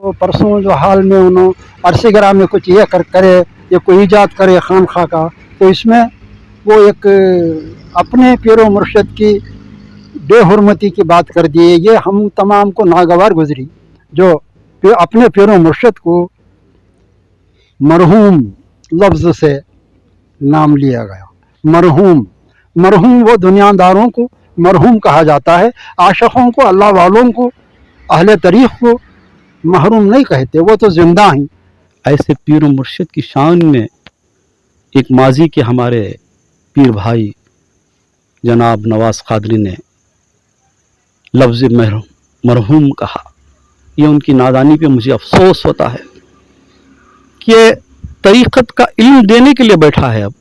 तो परसों जो हाल में उन्होंने अरसीगरा में कुछ ये करे, ये कोई ईजाद करे खानखा का, तो इसमें वो एक अपने पीरो मुर्शिद की बेहुरमती की बात कर दी है। ये हम तमाम को नागवार गुजरी जो अपने पीरो मुर्शिद को मरहूम लफ्ज़ से नाम लिया गया। मरहूम वो दुनियादारों को मरहूम कहा जाता है, आशिकों को, अल्लाह वालों को, अहले तरीक़ को महरूम नहीं कहते, वो तो जिंदा हैं। ऐसे पीर मुर्शिद की शान में एक माजी के हमारे पीर भाई जनाब नवाज़ कादरी ने लफ्ज़ मरहूम कहा। ये उनकी नादानी पे मुझे अफसोस होता है कि तरीक़त का इल्म देने के लिए बैठा है अब,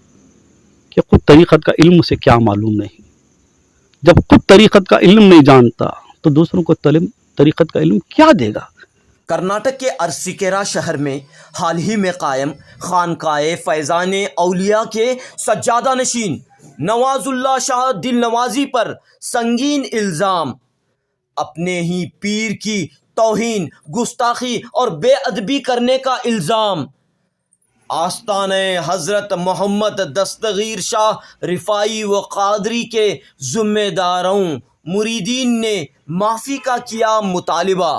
कि खुद तरीक़त का इल्म उसे क्या मालूम नहीं। जब खुद तरीक़त का इल्म नहीं जानता तो दूसरों को तरीक़त का इल्म क्या देगा। कर्नाटक के अरसीकेरा शहर में हाल ही में कायम खानकाए फैज़ान औलिया के सज्जादा नशीन नवाजुल्लाह शाह दिल नवाजी पर संगीन इल्ज़ाम, अपने ही पीर की तौहीन, गुस्ताखी और बेअदबी करने का इल्ज़ाम। आस्ताने हज़रत मोहम्मद दस्तगीर शाह रिफ़ाई व क़ादरी के ज़िम्मेदारों मुरीदीन ने माफ़ी का किया मुतालिबा।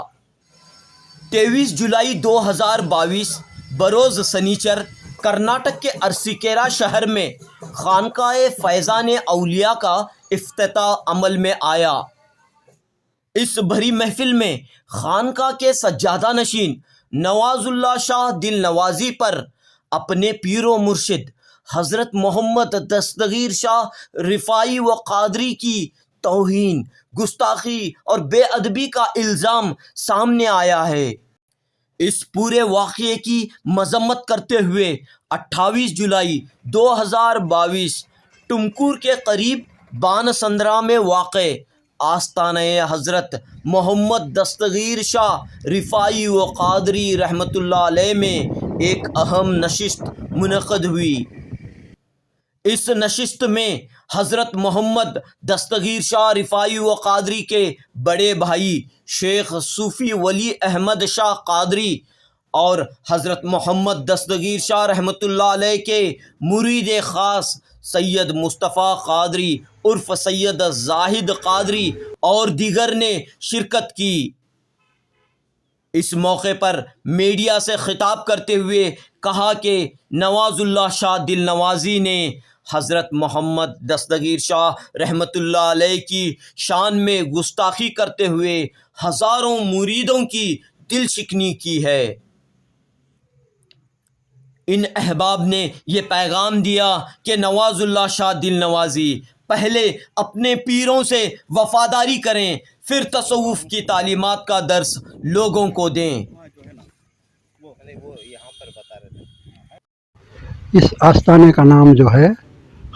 23 जुलाई 2022 बरोज़ सनीचर कर्नाटक के अरसीकेरा शहर में खानकाए फैज़ान औलिया का इफ्तिताह अमल में आया। इस भरी महफिल में खानका के सज्जादा नशीन नवाजुल्लाह शाह दिल नवाजी पर अपने पीरो मुर्शिद हज़रत मोहम्मद दस्तगीर शाह रिफ़ाई व क़ादरी की तौहीन, गुस्ताखी और बेअदबी का इल्ज़ाम सामने आया है। इस पूरे वाक़ये की मज़म्मत करते हुए 28 जुलाई 2022 टुमकुर के करीब बानसंद्रा में वाक़े आस्ताने हज़रत मोहम्मद दस्तगीर शाह रिफ़ाई व क़ादरी रहमतुल्लाह अलैह में एक अहम नशिस्त मुनक़द हुई। इस नशिस्त में हज़रत मोहम्मद दस्तगीर शाह रिफ़ाई व क़ादरी के बड़े भाई शेख सूफ़ी वली अहमद शाह क़ादरी और हज़रत मोहम्मद दस्तगीर शाह रहमतुल्लाह अलैह के मुरीद ख़ास सैयद मुस्तफ़ा क़ादरी उर्फ़ सैयद ज़ाहिद क़ादरी और दीगर ने शिरकत की। इस मौके पर मीडिया से ख़िताब करते हुए कहा कि नवाजुल्लाह शाह दिल नवाजी ने हज़रत मोहम्मद दस्तगीर शाह रहमतुल्लाह अलैह की शान में गुस्ताखी करते हुए हज़ारों मुरीदों की दिल शिकनी की है। इन अहबाब ने ये पैगाम दिया कि नवाजुल्लाह शाह दिल नवाजी पहले अपने पीरों से वफ़ादारी करें, फिर तसव्वुफ़ की तालीमात का दर्स लोगों को दें। इस आस्ताने का नाम जो है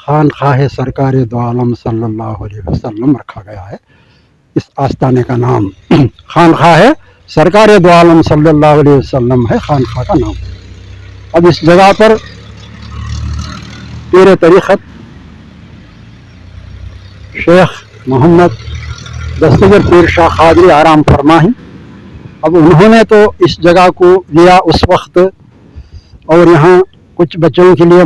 खानकाह सरकार दो आलम सल्लल्लाहु अलैहि वसल्लम रखा गया है। इस आस्ताने का नाम खानकाह सरकार दो आलम सल्लल्लाहु अलैहि वसल्लम है, खानकाह का नाम। अब इस जगह पर पीर तरीक़त शेख मोहम्मद दस्तगीर पीर शाह क़ादरी आराम फरमा हैं। अब उन्होंने तो इस जगह को लिया उस वक्त, और यहाँ कुछ बच्चों के लिए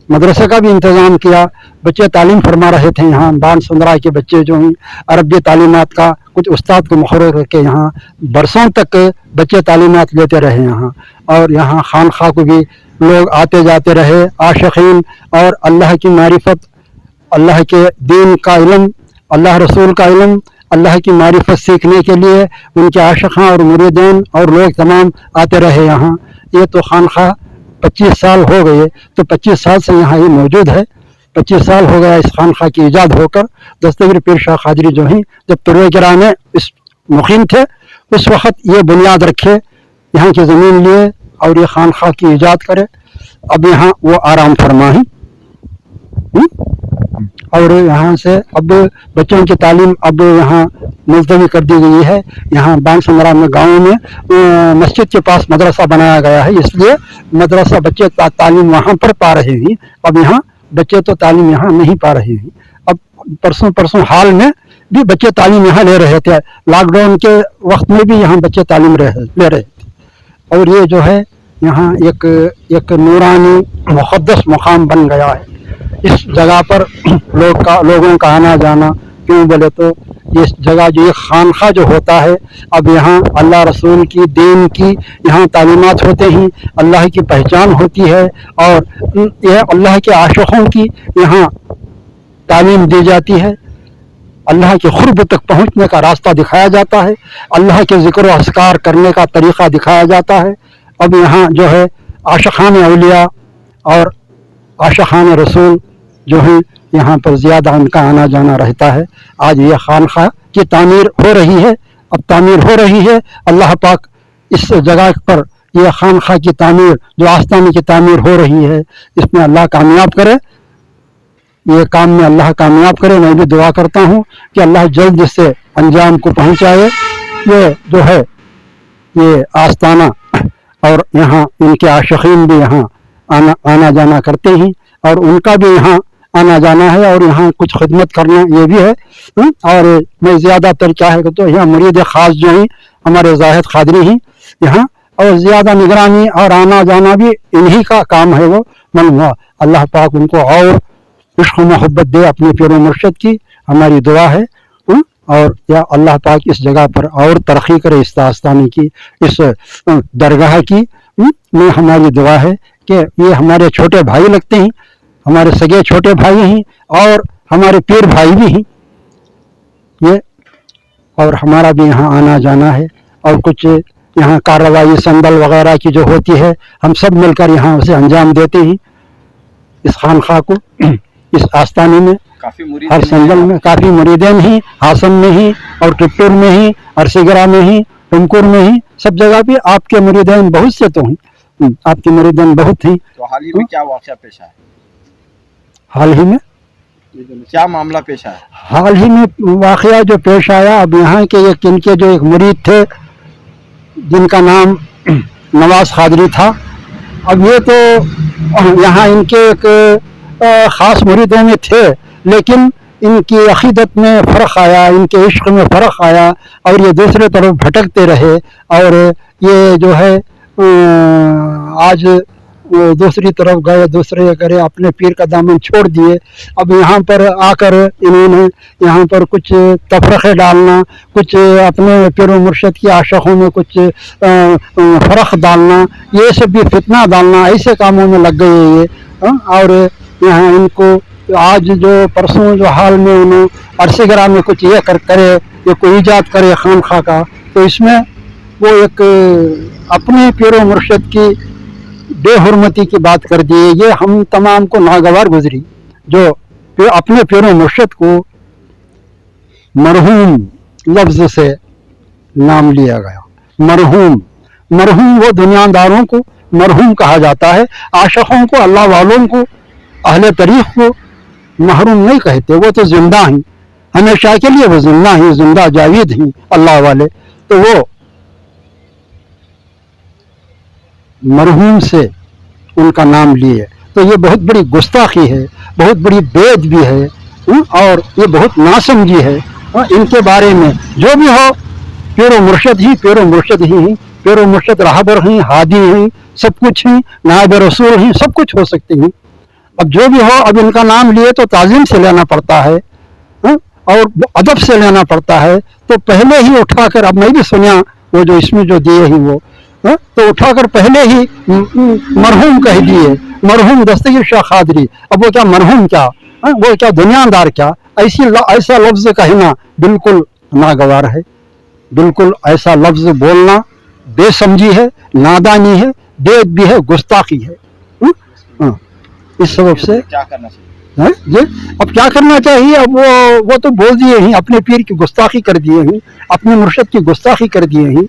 मदरसा का भी इंतज़ाम किया। बच्चे तालीम फरमा रहे थे। यहाँ बानसंद्रा के बच्चे जो हैं अरबी तालीमात का कुछ उस्ताद को मुक़र्रर करके यहाँ बरसों तक बच्चे तालीमात लेते रहे यहाँ। और यहाँ खानखा को भी लोग आते जाते रहे, आशिकीन और अल्लाह की मारिफत, अल्लाह के दीन का इल्म, अल्लाह रसूल का इल्म, अल्लाह की मारिफत सीखने के लिए उनके आशिक़ां और मुरीदीन और लोग तमाम आते रहे यहाँ। ये तो खानखा 25 साल हो गए, तो 25 साल से यहाँ ये मौजूद है। 25 साल हो गया इस खानखा की ईजाद होकर। दस्तगीर पीर शाह क़ादरी जो हैं जब तुर्वेकेरा में इस मुक़ीम थे उस वक़्त ये बुनियाद रखे, यहाँ की ज़मीन लिए और ये खानखा की ईजाद करे। अब यहाँ वो आराम फरमा हैं और यहाँ से अब बच्चों की तालीम अब यहाँ मुलतवी कर दी गई है। यहाँ बानसंद्रा में गाँव में मस्जिद के पास मदरसा बनाया गया है, इसलिए मदरसा बच्चे तालीम वहाँ पर पा रहे हैं। अब यहाँ बच्चे तो तालीम यहाँ नहीं पा रहे हैं। अब परसों हाल में भी बच्चे तालीम यहाँ ले रहे थे, लॉकडाउन के वक्त में भी यहाँ बच्चे तालीम ले रहे थे। और ये जो है यहाँ एक नूरानी मुक़द्दस मुकाम बन गया है। इस जगह पर लोगों का आना जाना, क्यों बोले तो इस जगह जो ये खानखा जो होता है, अब यहाँ अल्लाह रसूल की दीन की यहाँ तालीमात होते हैं, अल्लाह की पहचान होती है और यह अल्लाह के आशिकों की यहाँ तालीम दी जाती है, अल्लाह के खुर्ब तक पहुँचने का रास्ता दिखाया जाता है, अल्लाह के ज़िक्र व अस्कार करने का तरीक़ा दिखाया जाता है। अब यहाँ जो है आशिक़ान औलिया और आशिक़ान रसूल जो हैं यहाँ पर ज़्यादा उनका आना जाना रहता है। आज ये खानखा की तामीर हो रही है, अब तामीर हो रही है। अल्लाह पाक इस जगह पर ये खानखा की तामीर, जो आस्ताने की तामीर हो रही है, इसमें अल्लाह कामयाब करे, ये काम में अल्लाह कामयाब करे। मैं भी दुआ करता हूँ कि अल्लाह जल्द इससे अंजाम को पहुँचाए। ये जो है ये आस्ताना और यहाँ इनके आशिकीन भी यहाँ आना जाना करते हैं और उनका भी यहाँ आना जाना है और यहाँ कुछ खिदमत करना ये भी है। और मैं ज़्यादातर चाहे तो यहाँ मुरीद ख़ास जो हैं हमारे ज़ाहिद क़ादरी हैं यहाँ, और ज़्यादा निगरानी और आना जाना भी इन्हीं का काम है। वो मन हुआ अल्लाह पाक उनको और इश्क़ मोहब्बत दे अपने पीर व मुर्शिद की, हमारी दुआ है। और या अल्लाह पाक इस जगह पर और तरक्की करे, इस आस्ताने की, इस दरगाह की में हमारी दुआ है कि ये हमारे छोटे भाई लगते हैं, हमारे सगे छोटे भाई हैं और हमारे पीर भाई भी हैं ये, और हमारा भी यहाँ आना जाना है। और कुछ यहाँ कार्रवाई संदल वगैरह की जो होती है, हम सब मिलकर यहाँ उसे अंजाम देते हैं। इस खानखा को, इस आस्ताने में हर संदल में काफ़ी मुरीदें ही, हासन में ही और टिप्पुर में ही, अरसिगरा में ही, टुमकुर में ही, सब जगह पे आपके मुरीदें बहुत से तो हैं, आपके मुरीदें बहुत हैं। तो हाल ही में क्या वाक़या पेश आया? हाल ही में क्या मामला पेश आया? हाल ही में वाक़या जो पेश आया, अब यहाँ के इनके जो एक मुरीद थे जिनका नाम नवाज क़ादरी था, अब ये तो यहाँ इनके एक ख़ास मुरीदों में थे, लेकिन इनकी अक़ीदत में फ़र्क आया, इनके इश्क़ में फ़र्क आया और ये दूसरे तरफ भटकते रहे। और ये जो है आज दूसरी तरफ गए, दूसरे करे, अपने पीर का दामन छोड़ दिए। अब यहाँ पर आकर इन्होंने यहाँ पर कुछ तफरक़े डालना, कुछ अपने पीर व मुर्शिद की आशिक़ों में कुछ फ़र्क डालना, ये सब भी फितना डालना, ऐसे कामों में लग गए ये। और यहाँ इनको आज जो परसों जो हाल में उन्होंने अरसिगरा में कुछ ये करे, ये कोई ईजाद करे खानखा का, तो इसमें वो एक अपने पीर व मुर्शिद की बेहुरमती की बात कर दी। ये हम तमाम को नागवार गुजरी, जो अपने पीर व मुर्शिद को मरहूम लफ्ज़ से नाम लिया गया। मरहूम, मरहूम वो दुनियादारों को मरहूम कहा जाता है, आशिक़ों को, अल्लाह वालों को, अहले तरीक़ को महरूम नहीं कहते। वो तो जिंदा हैं, हमेशा के लिए वो जिंदा हैं, जिंदा जावेद हैं अल्लाह वाले, तो वो मरहूम से उनका नाम लिए। तो ये बहुत बड़ी गुस्ताखी है, बहुत बड़ी बेद भी है और ये बहुत नासमझी है। इनके बारे में जो भी हो, पीर व मुर्शिद ही पीर व मुर्शिद ही हैं, पीर व मुर्शिद राहबर हैं, हादी हैं, सब कुछ हैं, नायब रसूल हैं, सब कुछ हो सकते हैं। अब जो भी हो, अब इनका नाम लिए तो ताज़ीम से लेना पड़ता है और अदब से लेना पड़ता है। तो पहले ही उठाकर, अब मैं भी सुना वो जो इसमें जो दिए हैं वो, तो उठाकर पहले ही मरहूम कह दिए, मरहूम दस्तगीर शाह क़ादरी। अब वो क्या मरहूम, क्या वो क्या दुनियादार, क्या ऐसा लफ्ज़ कहना बिल्कुल नागवार है। बिल्कुल ऐसा लफ्ज़ बोलना बेसमझी है, नादानी है, बेद भी है, गुस्ताखी है। इस सबब से क्या करना चाहिए? जी, अब क्या करना चाहिए? अब वो तो बोल दिए हैं, अपने पीर की गुस्ताखी कर दिए हैं, अपने मुर्शिद की गुस्ताखी कर दिए हैं।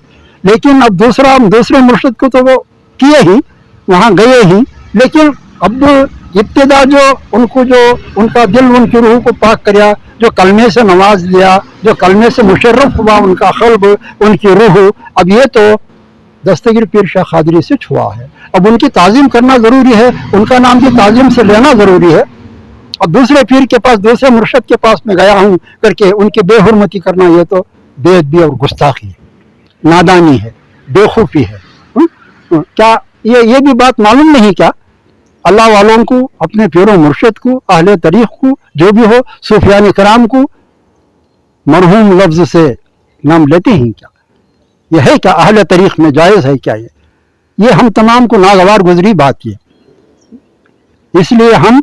लेकिन अब दूसरे मुर्शिद को तो वो किए ही, वहाँ गए ही, लेकिन अब इब्तिदा जो उनको, जो उनका दिल उनकी रूह को पाक कराया, जो कलमे से नवाज लिया, जो कलमे से मुशर्रफ हुआ उनका क़ल्ब, उनकी रूह, अब ये तो दस्तगीर पीर शाह क़ादरी से छुआ है। अब उनकी ताज़ीम करना ज़रूरी है, उनका नाम भी ताज़ीम से लेना ज़रूरी है। और दूसरे पीर के पास, दूसरे मुर्शद के पास मैं गया हूँ करके उनकी बेहुरमती करना, ये तो बेअदबी और गुस्ताखी है, नादानी है, बेवकूफ़ी है। क्या ये भी बात मालूम नहीं क्या अल्लाह वालों को, अपने पीरों मुर्शद को, अहले तरीक़ को, जो भी हो, सूफियान कराम को मरहूम लफ्ज़ से नाम लेते हैं क्या? ये है क्या अहले तरीक़ में जायज़ है क्या? ये हम तमाम को नागवार गुजरी बात ये। इसलिए हम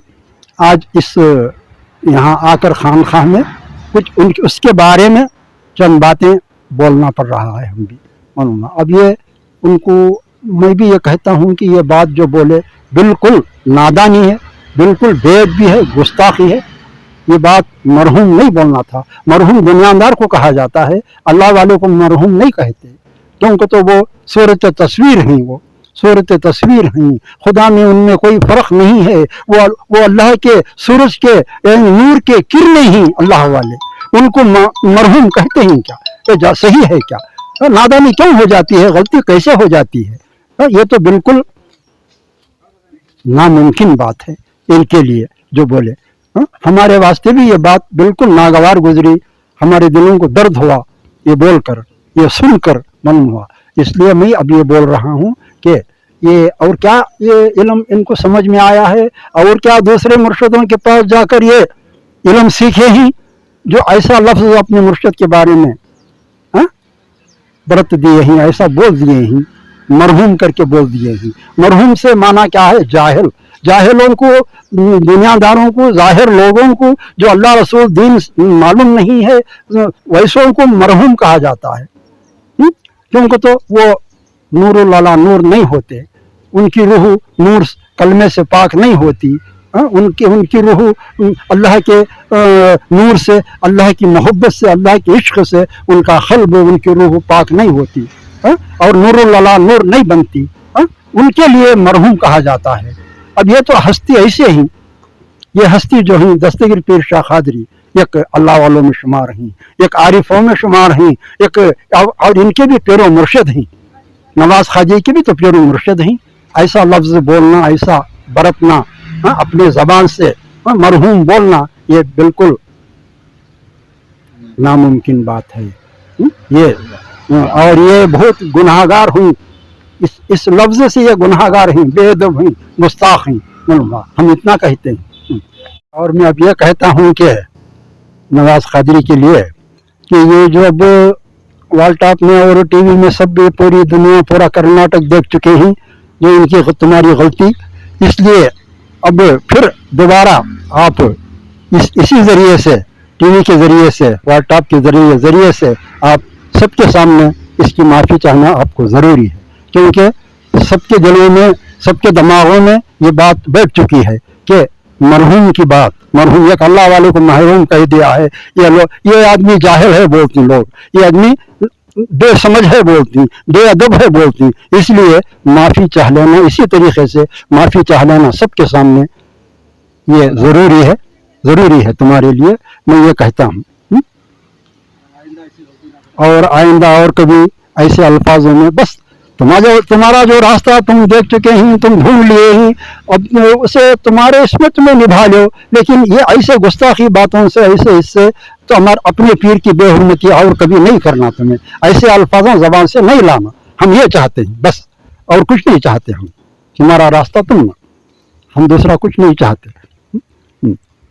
आज इस यहाँ आकर खानखाह में कुछ उसके बारे में चंद बातें बोलना पड़ रहा है, हम भी मालूम। अब ये उनको मैं भी ये कहता हूँ कि ये बात जो बोले बिल्कुल नादानी है, बिल्कुल बेअदबी है, गुस्ताखी है। ये बात मरहूम नहीं बोलना था। मरहूम दुनियादार को कहा जाता है, अल्लाह वाले को मरहूम नहीं कहते, क्योंकि तो वो सूरत तस्वीर हैं, वो सूरत तस्वीर हैं, खुदा में उनमें कोई फ़र्क नहीं है। वो अल्लाह के सूरज के नूर के किरणें ही अल्लाह वाले, उनको मरहूम कहते हैं क्या? ये सही है क्या? नादानी क्यों हो जाती है, गलती कैसे हो जाती है? ये तो बिल्कुल नामुमकिन बात है इनके लिए जो बोले। हमारे वास्ते भी ये बात बिल्कुल नागवार गुजरी, हमारे दिलों को दर्द हुआ ये बोलकर, ये सुनकर मन हुआ। इसलिए मैं अब ये बोल रहा हूँ कि ये और क्या ये इल्म इनको समझ में आया है, और क्या दूसरे मुर्शदों के पास जाकर ये इल्म सीखे ही जो ऐसा लफ्ज़ अपने मुर्शद के बारे में बरत दिए हैं, ऐसा बोल दिए हैं, मरहूम करके बोल दिए हैं। मरहूम से माना क्या है? जाहिल। जाहिलों को, दुनियादारों को, जाहिर लोगों को जो अल्लाह रसूल दीन मालूम नहीं है, वैसों को मरहूम कहा जाता है। क्योंकि तो वो नूरुल अला नूर नहीं होते, उनकी रूह नूर कलमे से पाक नहीं होती। उनकी रूह अल्लाह के नूर से, अल्लाह की मोहब्बत से, अल्लाह के इश्क से उनका क़ल्ब, उनकी रूह पाक नहीं होती और नूरुल अला नूर नहीं बनती। उनके लिए मरहूम कहा जाता है। अब ये तो हस्ती ऐसे ही, ये हस्ती जो है दस्तगीर पीर शाह कादरी एक अल्लाह वालों में शुमार हैं, एक आरिफों में शुमार हैं, एक और इनके भी पीरों मुर्शद हैं। नवाज ख्वाजा के भी तो पीरों मुर्शद हैं। ऐसा लफ्ज़ बोलना, ऐसा बरतना अपने ज़बान से मरहूम बोलना, ये बिल्कुल नामुमकिन बात है। ये और ये बहुत गुनाहगार हूँ, इस लफ्ज़ से ये गुनाहगार हैं, बेअदब हैं, गुस्ताख हैं, हम इतना कहते हैं। और मैं अब ये कहता हूँ कि नवाज कादरी के लिए कि ये जो अब वर्ल्ड टॉप में और टीवी में सब पूरी दुनिया, पूरा कर्नाटक देख चुके हैं जो इनकी तुम्हारी गलती, इसलिए अब फिर दोबारा आप इसी ज़रिए से, टीवी के ज़रिए से, वर्ल्ड टॉप के ज़रिए से आप सबके सामने इसकी माफ़ी चाहना आपको ज़रूरी है, क्योंकि सबके दिलों में, सबके दिमागों में ये बात बैठ चुकी है कि मरहूम की बात, मरहूम एक अल्लाह वाले को महरूम कह दिया है। ये आदमी जाहिल है बोलती लोग, ये आदमी बेसमझ है बोलती, बेअदब है बोलती। इसलिए माफ़ी चाह लेना, इसी तरीके से माफ़ी चाह लेना सबके सामने ये ज़रूरी है तुम्हारे लिए, मैं ये कहता हूँ। और आइंदा और कभी ऐसे अल्फाजों में, बस तुम्हारा जो रास्ता तुम देख चुके हैं, तुम ढूंढ लिए हैं, अब उसे तुम्हारे इसमें तुम्हें निभा लो, लेकिन ये ऐसे गुस्ताखी बातों से, ऐसे इससे तो हमारे अपने पीर की बेहुरमती और कभी नहीं करना, तुम्हें ऐसे अल्फाजों ज़बान से नहीं लाना। हम ये चाहते हैं बस, और कुछ नहीं चाहते हम, तुम्हारा रास्ता तुम, हम दूसरा कुछ नहीं चाहते।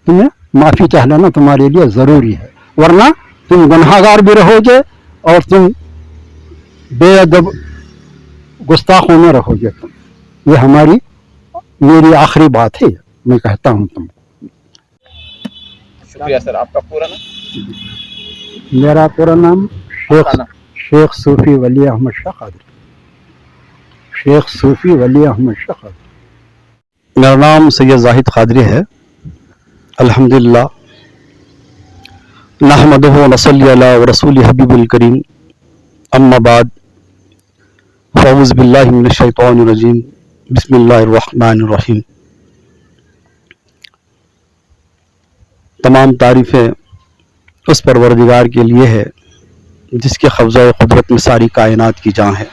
तुम्हें माफ़ी चाह लेना तुम्हारे लिए ज़रूरी है, वरना तुम गुनहगार भी रहोगे और तुम बेअदब गुस्ताखों में रहोगे तुम। ये मेरी आखिरी बात है, मैं कहता हूँ तुमको। शुक्रिया सर। आपका पूरा नाम? मेरा पूरा नाम शेख सूफी वली अहमद शाह कादरी, शेख सूफी वली अहमद शाह कादरी। मेरा नाम सैयद जाहिद कादरी है। अल्हम्दुलिल्लाह, नहमदुहु व नसल्ली अला रसूलिही हबीबिल करीम, अम्मा बाद, फ़अऊज़ु बिल्लाहि मिनश शैतानिर रजीम, बिस्मिल्लाहिर रहमानिर रहीम। तमाम तारीफ़ें उस परवरदिगार के लिए है जिसके कब्ज़ा क़ुदरत में सारी कायनात की जान है,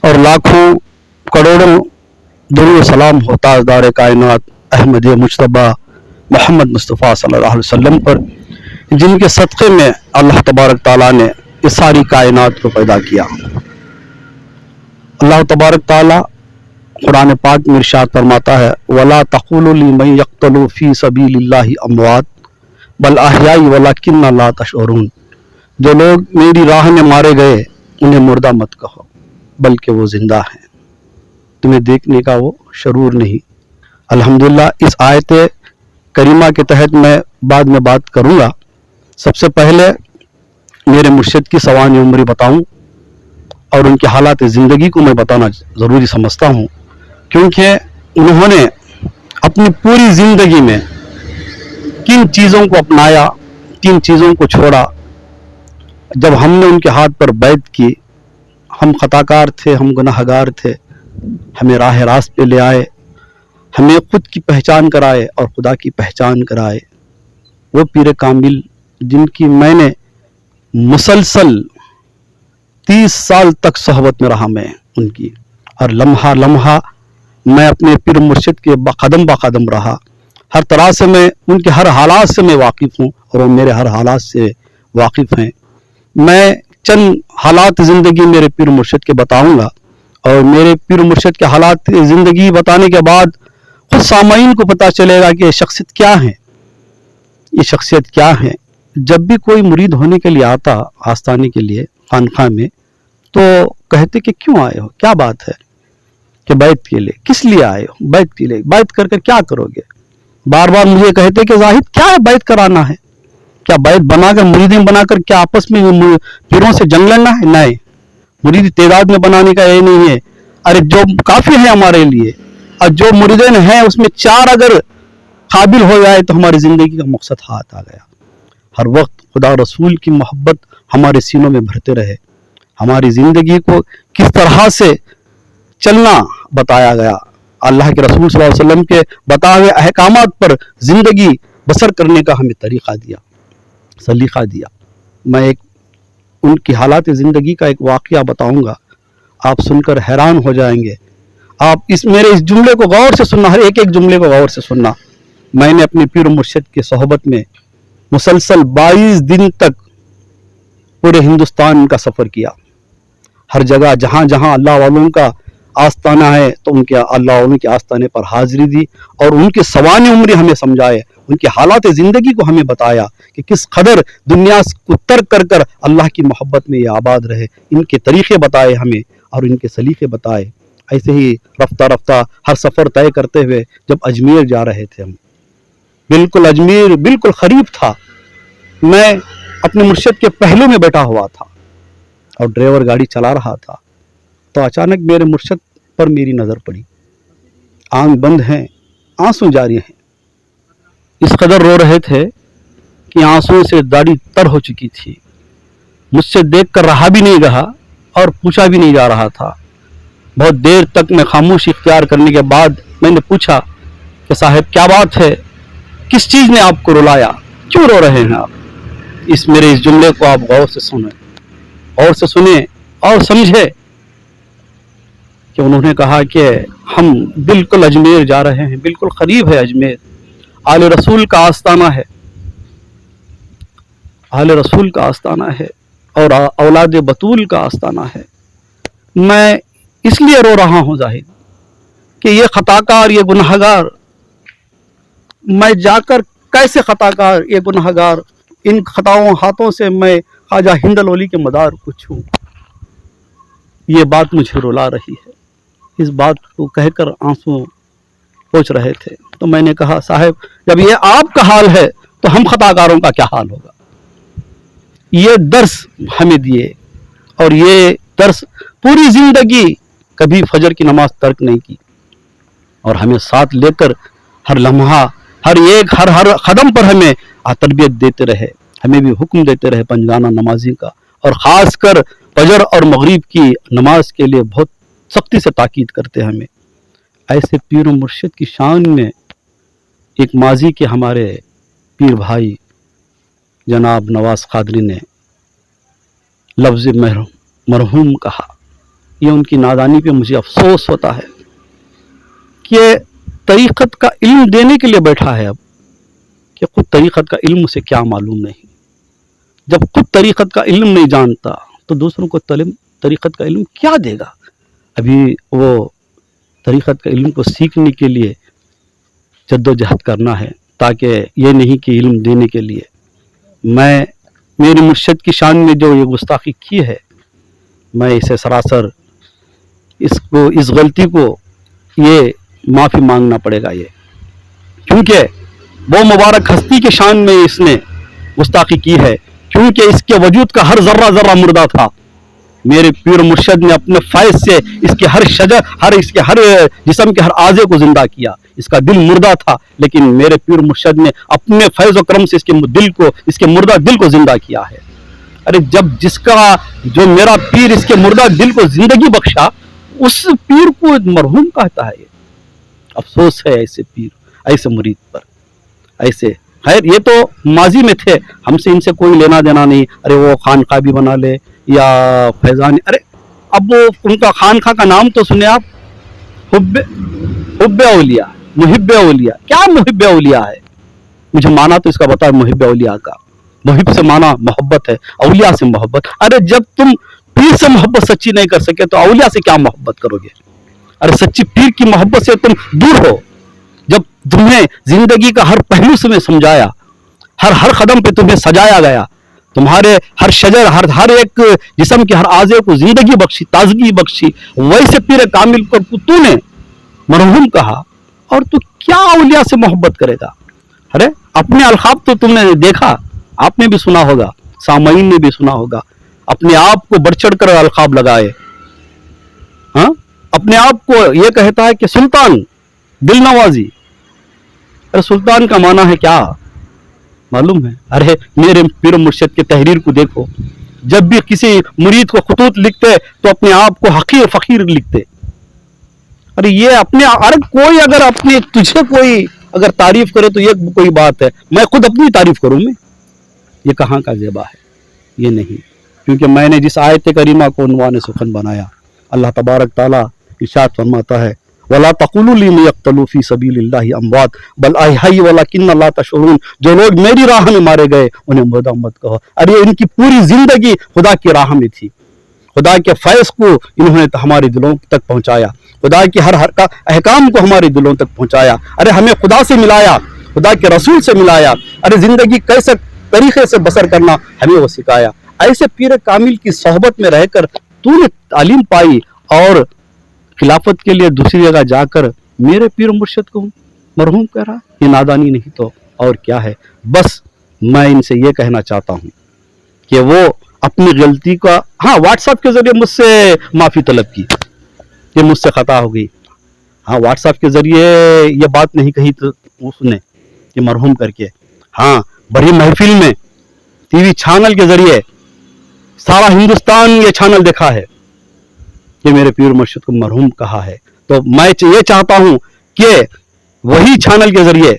और लाखों करोड़ों दुरूद सलाम हो ताजदार कायनात अहमद मुज्तबा محمد مصطفیٰ صلی اللہ علیہ وسلم پر، جن کے صدقے میں اللہ تبارک تعالیٰ نے اس ساری کائنات کو پیدا کیا۔ اللہ تبارک تعالیٰ قرآن پاک میں ارشاد فرماتا ہے وَلَا تَقُولُوا لِمَن يَقْتَلُ فِي سَبِيلِ اللَّهِ أَمْوَاتٌ بَلْ أَحْيَاءٌ وَلَكِنَّ لَا تَشْعُرُونَ، جو لوگ میری راہ میں مارے گئے انہیں مردہ مت کہو بلکہ وہ زندہ ہیں، تمہیں دیکھنے کا وہ شعور نہیں۔ الحمدللہ اس آیت کریمہ کے تحت میں بعد میں بات کروں گا۔ سب سے پہلے میرے مرشد کی سوانح عمری بتاؤں اور ان کے حالات زندگی کو میں بتانا ضروری سمجھتا ہوں، کیونکہ انہوں نے اپنی پوری زندگی میں کن چیزوں کو اپنایا، کن چیزوں کو چھوڑا۔ جب ہم نے ان کے ہاتھ پر بیعت کی، ہم خطاکار تھے، ہم گناہگار تھے، ہمیں راہ راست پہ لے آئے، ہمیں خود کی پہچان کرائے اور خدا کی پہچان کرائے۔ وہ پیر کامل جن کی میں نے مسلسل 30 سال تک صحبت میں رہا، میں ان کی، اور لمحہ لمحہ میں اپنے پیر مرشد کے قدم بقدم رہا۔ ہر طرح سے میں ان کے ہر حالات سے میں واقف ہوں اور وہ میرے ہر حالات سے واقف ہیں۔ میں چند حالات زندگی میرے پیر مرشد کے بتاؤں گا، اور میرے پیر مرشد کے حالات زندگی بتانے کے بعد خود سامعین کو پتہ چلے گا کہ یہ شخصیت کیا ہے، یہ شخصیت کیا ہے۔ جب بھی کوئی مرید ہونے کے لیے آتا آستانے کے لیے خانقاہ میں، تو کہتے کہ کیوں آئے ہو، کیا بات ہے، کہ بیعت کے لیے، کس لیے آئے ہو، بیعت کے لیے، بیعت کر کر کیا کرو گے۔ بار بار مجھے کہتے کہ زاہد کیا ہے بیعت کرانا ہے، کیا بیعت بنا کر مریدیں بنا کر کیا آپس میں پیروں سے جنگ لڑنا ہے؟ نہیں، مرید تعداد میں بنانے کا یہ نہیں ہے۔ ارے جو کافی ہے ہمارے لیے، اور جو مریدین ہیں اس میں 4 اگر قابل ہو جائے تو ہماری زندگی کا مقصد ہاتھ آ گیا۔ ہر وقت خدا رسول کی محبت ہمارے سینوں میں بھرتے رہے، ہماری زندگی کو کس طرح سے چلنا بتایا گیا، اللہ کے رسول صلی اللہ علیہ وسلم کے بتائے ہوئے احکامات پر زندگی بسر کرنے کا ہمیں طریقہ دیا، سلیقہ دیا۔ میں ایک ان کی حالات زندگی کا ایک واقعہ بتاؤں گا، آپ سن کر حیران ہو جائیں گے۔ آپ میرے اس جملے کو غور سے سننا، ہر ایک جملے کو غور سے سننا۔ میں نے اپنے پیر مرشد کی صحبت میں مسلسل 22 دن تک پورے ہندوستان کا سفر کیا۔ ہر جگہ جہاں جہاں اللہ والوں کا آستانہ ہے تو ان کے اللہ والوں کے آستانے پر حاضری دی، اور ان کے سوانح عمری ہمیں سمجھائے، ان کے حالات زندگی کو ہمیں بتایا کہ کس قدر دنیا کو ترک کر کر اللہ کی محبت میں یہ آباد رہے۔ ان کے طریقے بتائے ہمیں اور ان کے سلیقے بتائے۔ ایسے ہی رفتہ رفتہ ہر سفر طے کرتے ہوئے جب اجمیر جا رہے تھے، ہم بالکل اجمیر بالکل قریب تھا، میں اپنے مرشد کے پہلو میں بیٹھا ہوا تھا اور ڈرائیور گاڑی چلا رہا تھا، تو اچانک میرے مرشد پر میری نظر پڑی۔ آنکھ بند ہیں، آنسو جاری ہیں، اس قدر رو رہے تھے کہ آنسو سے داڑھی تر ہو چکی تھی۔ مجھ سے دیکھ کر رہا بھی نہیں رہا اور پوچھا بھی نہیں جا رہا تھا۔ بہت دیر تک میں خاموشی اختیار کرنے کے بعد میں نے پوچھا کہ صاحب کیا بات ہے، کس چیز نے آپ کو رلایا، کیوں رو رہے ہیں آپ؟ اس میرے اس جملے کو آپ غور سے سنیں، غور سے سنیں اور سمجھے کہ انہوں نے کہا کہ ہم بالکل اجمیر جا رہے ہیں، بالکل قریب ہے اجمیر، آل رسول کا آستانہ ہے، آل رسول کا آستانہ ہے اور اولاد بطول کا آستانہ ہے۔ میں اس لیے رو رہا ہوں زاہد کہ یہ خطاکار، یہ گناہگار، میں جا کر کیسے خطاکار، یہ گناہگار، ان خطاؤں ہاتھوں سے میں خواجہ ہند الولی کے مدار کو چھوں، یہ بات مجھے رلا رہی ہے۔ اس بات کو کہہ کر آنسو پوچھ رہے تھے، تو میں نے کہا صاحب جب یہ آپ کا حال ہے تو ہم خطاکاروں کا کیا حال ہوگا۔ یہ درس ہمیں دیے، اور یہ درس پوری زندگی کبھی فجر کی نماز ترک نہیں کی، اور ہمیں ساتھ لے کر ہر لمحہ، ہر ایک ہر قدم پر ہمیں تربیت دیتے رہے، ہمیں بھی حکم دیتے رہے پنجگانہ نمازی کا، اور خاص کر فجر اور مغرب کی نماز کے لیے بہت سختی سے تاکید کرتے ہمیں۔ ایسے پیر و مرشد کی شان میں ایک ماضی کے ہمارے پیر بھائی جناب نواز قادری نے لفظ مرحوم کہا، یہ ان کی نادانی پہ مجھے افسوس ہوتا ہے کہ طریقت کا علم دینے کے لیے بیٹھا ہے اب، کہ خود طریقت کا علم اسے کیا معلوم نہیں. جب خود طریقت کا علم نہیں جانتا تو دوسروں کو طریقت کا علم کیا دے گا. ابھی وہ طریقت کا علم کو سیکھنے کے لیے جد و جہد کرنا ہے، تاکہ یہ نہیں کہ علم دینے کے لیے. میں میرے مرشد کی شان میں جو یہ گستاخی کی ہے، میں اسے سراسر اس غلطی کو یہ معافی مانگنا پڑے گا. یہ کیونکہ وہ مبارک ہستی کے شان میں اس نے گستاخی کی ہے، کیونکہ اس کے وجود کا ہر ذرہ ذرہ مردہ تھا. میرے پیر مرشد نے اپنے فیض سے اس کے ہر جسم کے ہر اعضے کو زندہ کیا. اس کا دل مردہ تھا، لیکن میرے پیر مرشد نے اپنے فیض و کرم سے اس کے مردہ دل کو زندہ کیا ہے. ارے جو میرا پیر اس کے مردہ دل کو زندگی بخشا، اس پیر کو مرحوم کہتا ہے. یہ افسوس ہے ایسے پیر، ایسے مرید پر. ایسے خیر یہ تو ماضی میں تھے، ہم سے ان سے کوئی لینا دینا نہیں. ارے وہ خانقاہ بھی بنا لے یا فیضان، ارے اب وہ ان کا خانقاہ کا نام تو سنے آپ، حب اولیاء، محب اولیاء. کیا محب اولیاء ہے؟ مجھے مانا تو اس کا بتا. محب اولیاء کا محب سے مانا محبت ہے، اولیاء سے محبت. ارے جب تم پیر سے محبت سچی نہیں کر سکے تو اولیاء سے کیا محبت کرو گے؟ ارے سچی پیر کی محبت سے تم دور ہو. جب تمہیں زندگی کا ہر پہلو سے میں سمجھایا، ہر قدم پہ تمہیں سجایا گیا، تمہارے ہر شجر ہر ایک جسم کے ہر اعضے کو زندگی بخشی، تازگی بخشی، ویسے پیر کامل کو تو نے مرحوم کہا، اور تو کیا اولیاء سے محبت کرے گا؟ ارے اپنے القاب تو تم نے دیکھا، آپ نے بھی سنا ہوگا، سامعین نے بھی سنا ہوگا. اپنے آپ کو بڑھ چڑھ کر القاب لگائے. ہاں اپنے آپ کو یہ کہتا ہے کہ سلطان، دل نوازی. ارے سلطان کا معنی ہے کیا معلوم ہے؟ ارے میرے پیر مرشد کے تحریر کو دیکھو، جب بھی کسی مرید کو خطوط لکھتے تو اپنے آپ کو حقیر فقیر لکھتے. ارے یہ کوئی اگر تجھے کوئی اگر تعریف کرے تو یہ کوئی بات ہے، میں خود اپنی تعریف کروں میں، یہ کہاں کا زیبا ہے؟ یہ نہیں. کیونکہ میں نے جس آیت کریمہ کو عنوان سخن بنایا، اللہ تبارک تعالیٰ ارشاد فرماتا ہے وَلَا تَقُولُوا لِمَنْ يُقْتَلُ فِي سَبِيلِ اللَّهِ أَمْوَاتٌ بَلْ أَحْيَاءٌ وَلَكِنَّ لَا تَشْعُرُونَ. جو لوگ میری راہ میں مارے گئے انہیں مردہ مت کہو. ارے ان کی پوری زندگی خدا کی راہ میں تھی، خدا کے فیض کو انہوں نے ہمارے دلوں تک پہنچایا، خدا کے ہر احکام کو ہمارے دلوں تک پہنچایا. ارے ہمیں خدا سے ملایا، خدا کے رسول سے ملایا. ارے زندگی کیسے طریقے سے بسر کرنا ہمیں وہ سکھایا. ایسے پیر کامل کی صحبت میں رہ کر تو نے تعلیم پائی، اور خلافت کے لیے دوسری جگہ جا کر میرے پیر مرشد کو مرحوم کہہ رہا. یہ نادانی نہیں تو اور کیا ہے؟ بس میں ان سے یہ کہنا چاہتا ہوں کہ وہ اپنی غلطی کا واٹس ایپ کے ذریعے مجھ سے معافی طلب کی، یہ مجھ سے خطا ہو گئی. واٹس ایپ کے ذریعے یہ بات نہیں کہی تو اس نے کہ مرحوم کر کے. بڑی محفل میں ٹی وی چینل کے ذریعے سارا ہندوستان یہ چینل دیکھا ہے کہ میرے پیر مرشد کو مرحوم کہا ہے. تو میں یہ چاہتا ہوں کہ وہی چینل کے ذریعے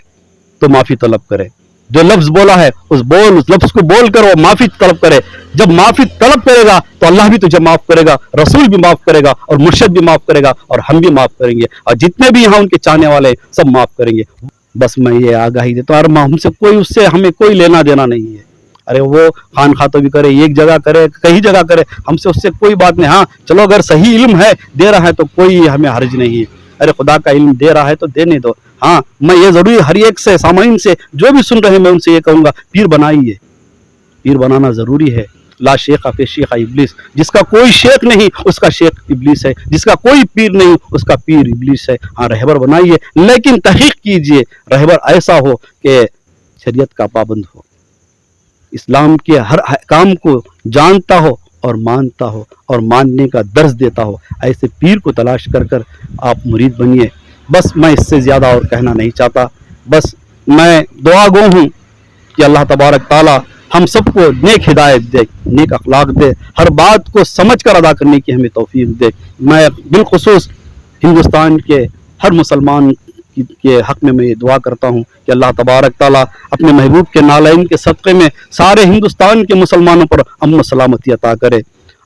تو معافی طلب کرے. جو لفظ بولا ہے اس لفظ کو بول کر وہ معافی طلب کرے. جب معافی طلب کرے گا تو اللہ بھی تجھے معاف کرے گا، رسول بھی معاف کرے گا، اور مرشد بھی معاف کرے گا، اور ہم بھی معاف کریں گے، اور جتنے بھی یہاں ان کے چاہنے والے سب معاف کریں گے. بس میں یہ آگاہی دیتا ہوں. اور ہمیں کوئی لینا دینا نہیں ہے. ارے وہ خانقاہ تو بھی کرے، ایک جگہ کرے، کئی جگہ کرے، ہم سے اس سے کوئی بات نہیں. چلو اگر صحیح علم ہے دے رہا ہے تو کوئی ہمیں حرج نہیں ہے. ارے خدا کا علم دے رہا ہے تو دینے دو. میں یہ ضروری ہر ایک سے، سامعین سے جو بھی سن رہے ہیں، میں ان سے یہ کہوں گا پیر بنائیے. پیر بنانا ضروری ہے. لا شیخ فی شیخ ابلیس. جس کا کوئی شیخ نہیں اس کا شیخ ابلیس ہے، جس کا کوئی پیر نہیں اس کا پیر ابلیس ہے. رہبر بنائیے، لیکن تحقیق کیجئے رہبر ایسا ہو کہ شریعت کا پابند ہو، اسلام کے ہر کام کو جانتا ہو اور مانتا ہو اور ماننے کا درس دیتا ہو. ایسے پیر کو تلاش کر کر آپ مرید بنیے. بس میں اس سے زیادہ اور کہنا نہیں چاہتا. بس میں دعا گو ہوں کہ اللہ تبارک تعالی ہم سب کو نیک ہدایت دے، نیک اخلاق دے، ہر بات کو سمجھ کر ادا کرنے کی ہمیں توفیق دے. میں بالخصوص ہندوستان کے ہر مسلمان کے حق میں یہ دعا کرتا ہوں کہ اللہ تبارک تعالیٰ اپنے محبوب کے نالین کے صدقے میں سارے ہندوستان کے مسلمانوں پر امن و سلامتی عطا کرے،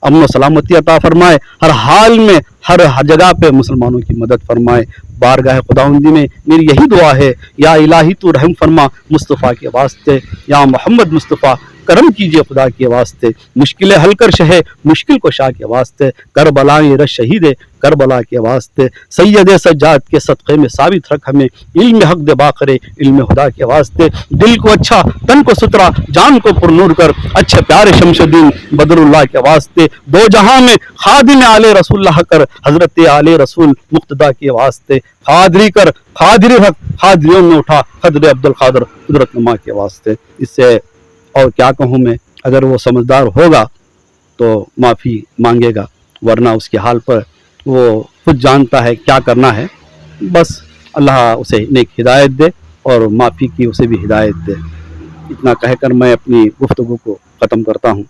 امن و سلامتی عطا فرمائے، ہر حال میں ہر جگہ پہ مسلمانوں کی مدد فرمائے. बारगाह खुदावंदी में मेरी यही दुआ है, या इलाही तू रहम फरमा मुस्तफ़ा के वास्ते, या मोहम्मद मुस्तफ़ा करम कीजिए खुदा के वास्ते, मुश्किलें हल कर शहे मुश्किल कुशा के वास्ते, करबलाए रश शहीद करबला के वास्ते, सैयद सज्जाद के सदक़े में साबित रख हमें, इल्म हक दे बाक़रे इल्म खुदा के वास्ते, दिल को अच्छा तन को सुथरा जान को पुरनूर कर अच्छे प्यारे शमशुद्दीन बदरुल्लाह के वास्ते, दो जहां में खादिम आले रसूलुल्लाह कर हज़रत आले रसूल मुक्तदा के वास्ते, खादरी कर खादरी रख खादरियों में उठा खदर अब्दुल कादर कुदरत नुमा के वास्ते। इससे और क्या कहूँ मैं, अगर वो समझदार होगा तो माफ़ी मांगेगा, वरना उसके हाल पर वो खुद जानता है क्या करना है। बस अल्लाह उसे नेक हिदायत दे और माफ़ी की उसे भी हिदायत दे। इतना कहकर मैं अपनी गुफ्तगू को ख़त्म करता हूँ।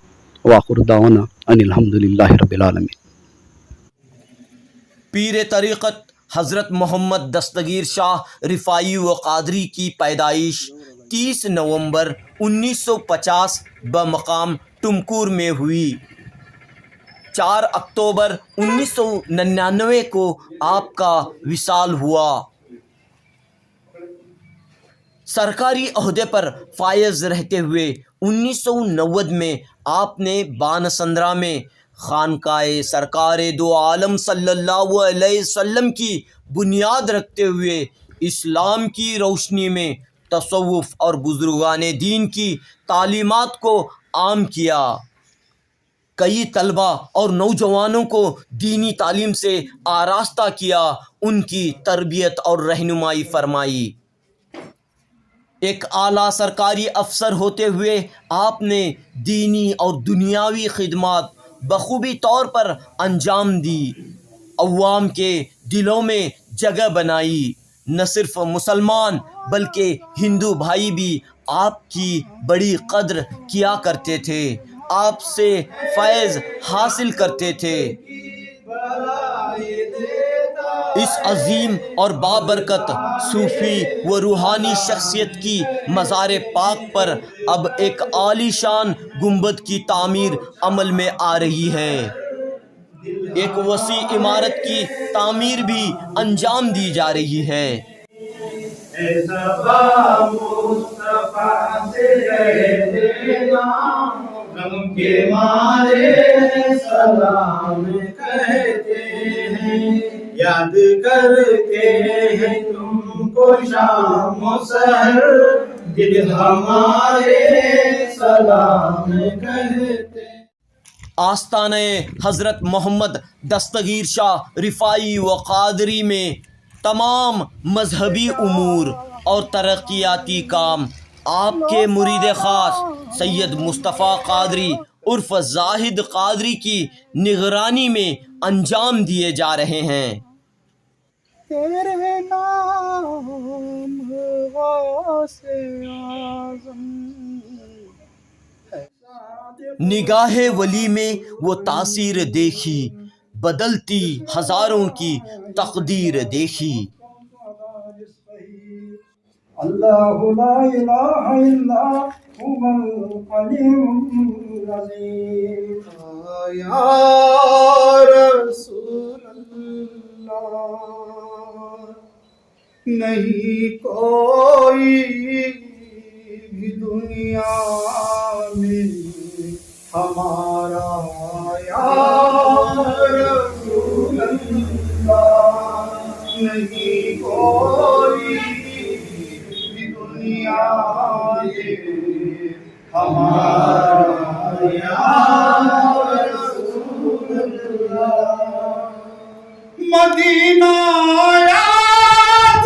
वाखिर दावाना अनिल हम्दुलिल्लाहि रब्बिल आलमीन। पीर तरीक़त हज़रत मोहम्मद दस्तगीर शाह रिफ़ाई व क़ादरी की पैदाइश 30 नवंबर 1950 बमकाम टुमकुर में हुई। 4 अक्टूबर 1999 को आपका विसाल हुआ। सरकारी ओहदे पर फायज रहते हुए 1990 में आपने बानसंद्रा में खानकाए सरकारे दो आलम सल्लल्लाहु अलैहि वसल्लम की बुनियाद रखते हुए इस्लाम की रोशनी में तसव्वुफ़ और बुज़ुर्गाने दीन की तालीमात को आम किया। कई तलबा और नौजवानों को दीनी तालीम से आरास्ता किया, उनकी तरबियत और रहनुमाई फरमाई। एक आला सरकारी अफसर होते हुए आपने दीनी और दुनियावी खिदमत बखूबी तौर पर अंजाम दी, अवाम के दिलों में जगह बनाई। न सिर्फ मुसलमान बल्कि हिंदू भाई भी आपकी बड़ी कद्र किया करते थे, आपसे फैज़ हासिल करते थे। इस अजीम और बाबरकत सूफ़ी व रूहानी शख्सियत की मज़ार पाक पर अब एक आलीशान गुंबद की तामीर अमल में आ रही है। एक वसी इमारत की तामीर भी अंजाम दी जा रही है। गम के मारे सलाम कहते हैं, याद करते हैं तुमको शाम सहर, दिल हमारे सलाम कहते हैं। आस्ताने हज़रत मोहम्मद दस्तगीर शाह रिफ़ाई व क़ादरी में तमाम मजहबी उमूर और तरक्याती काम आपके मुरीद ख़ास सैयद मुस्तफ़ा क़ादरी उर्फ़ ज़ाहिद क़ादरी की निगरानी में अंजाम दिए जा रहे हैं। तेरे नाम गौसे आज़म, निगाहे वली में वो तासीर देखी, बदलती हज़ारों की तकदीर देखी। अल्लाहु ला इलाहा इल्ला हुवल अलीमुल अज़ीम। या रसूल अल्लाह, नहीं कोई भी दुनिया में हमारा, या रसूल अल्लाह, नहीं कोई भी दुनिया में हमारा, या रसूल अल्लाह। मदीना याद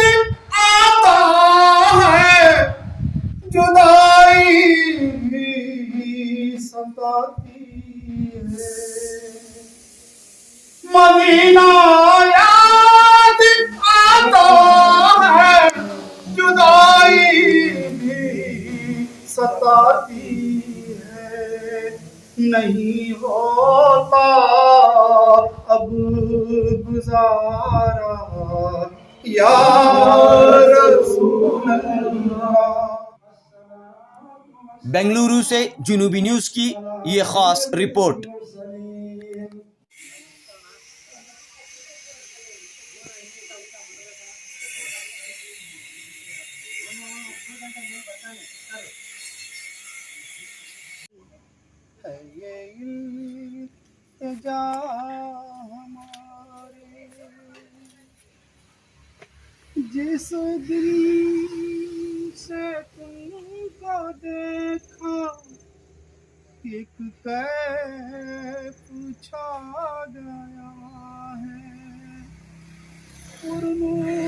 आता है, जुदाई भी सताती है। मदीना याद आता है, जुदाई भी सताती है। नहीं होता अब गुजारा, या रसूल अल्लाह। बेंगलुरु से जुनूबी न्यूज़ की ये ख़ास रिपोर्ट। ہے یہ التجا ہمارے، جس دل سے تم کو دیکھا ایک کیف چھا گیا ہے، پرنور